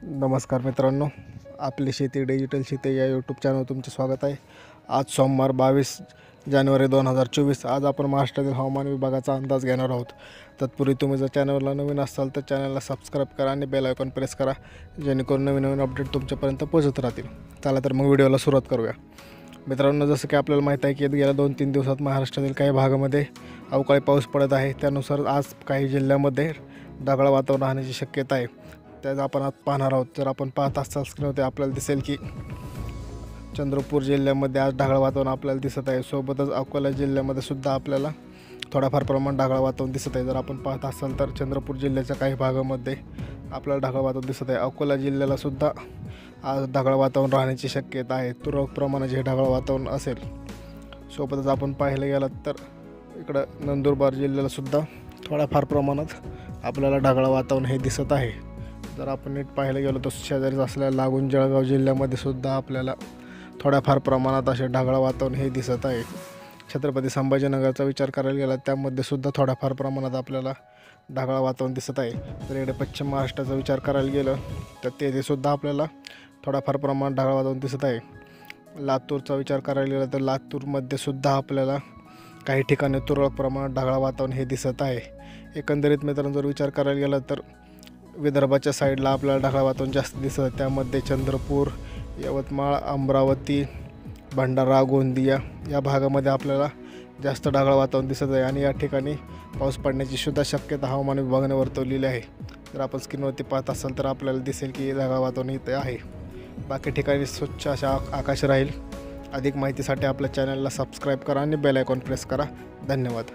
नमस्कार मित्रांनो, आपली शेती डिजिटल शेती या यूट्यूब चॅनल तुमचे स्वागत आहे। आज सोमवार 22 जानेवारी 2024। आज आपण महाराष्ट्रातील हवामान विभागाचा अंदाज घेणार आहोत। तत्पूर्वी तुम्ही जर चॅनलला नवीन असाल तर चॅनलला सबस्क्राईब करा आणि बेल आयकॉन प्रेस करा, जेणेकरून नवीन नवीन अपडेट तुमच्यापर्यंत पोहोचत राहतील। चला तर मग व्हिडिओला सुरुवात करूया। मित्रांनो, जसं की आपल्याला माहिती आहे की गेल्या 2-3 दिवसात महाराष्ट्रातील काही भागामध्ये अवकाळी पाऊस पडत आहे। त्यानुसार आज काही जिल्ह्यांमध्ये ढगाळ वातावरण राहण्याची शक्यता आहे। त्यात आपण आज पाहणार आहोत। जर आपण पाहत असाल स्क्रीनवरती आपल्याला दिसेल की चंद्रपूर जिल्ह्यामध्ये आज ढगाळ वातावरण आपल्याला दिसत आहे। सोबतच अकोला जिल्ह्यामध्ये सुद्धा आपल्याला थोडाफार प्रमाणात ढगाळ वातावरण दिसत आहे। जर आपण पाहत असाल तर चंद्रपूर जिल्ह्याच्या काही भागामध्ये आपल्याला ढगाळ वातावरण दिसत आहे। अकोला जिल्ह्याला सुद्धा आज ढगाळ वातावरण राहण्याची शक्यता आहे। तुरळक प्रमाणात हे ढगाळ वातावरण असेल। सोबतच आपण पाहायला गेलात तर इकडं नंदुरबार जिल्ह्याला सुद्धा थोडाफार प्रमाणात आपल्याला ढगाळ वातावरण हे दिसत आहे। जर आपण नीट पाहायला गेलो तर शेजारीच असलेल्या लागून जळगाव जिल्ह्यामध्ये सुद्धा आपल्याला थोड्याफार प्रमाणात असे ढगाळ वातावरण हे दिसत आहे। छत्रपती संभाजीनगरचा विचार करायला गेला त्यामध्ये सुद्धा थोड्याफार प्रमाणात आपल्याला ढगाळ वातावरण दिसत आहे। तर इकडे पश्चिम महाराष्ट्राचा विचार करायला गेलं तर तेथे सुद्धा आपल्याला थोड्याफार प्रमाणात ढगाळ वातावरण दिसत आहे। लातूरचा विचार करायला गेला तर लातूरमध्ये सुद्धा आपल्याला काही ठिकाणी तुरळक प्रमाणात ढगाळ वातावरण हे दिसत आहे। एकंदरीत मित्रांनो, जर विचार करायला गेला तर विदर्भाच्या साईडला आपल्याला ढगाळ वातावरण जास्त दिसत आहे। त्यामध्ये चंद्रपूर, यवतमाळ, अमरावती, भंडारा, गोंदिया या भागामध्ये आपल्याला जास्त ढगाळ वातावरण दिसत आहे आणि या ठिकाणी पाऊस पडण्याची सुद्धा शक्यता हवामान विभागाने वर्तवलेली आहे। जर आपण स्क्रीनवरती पाहत असाल तर आपल्याला दिसेल की ढगाळ वातावरण इथे आहे। बाकी ठिकाणी स्वच्छ अशा आकाश राहील। अधिक माहितीसाठी आपल्या चॅनलला सबस्क्राईब करा आणि बेल आयकॉन प्रेस करा। धन्यवाद।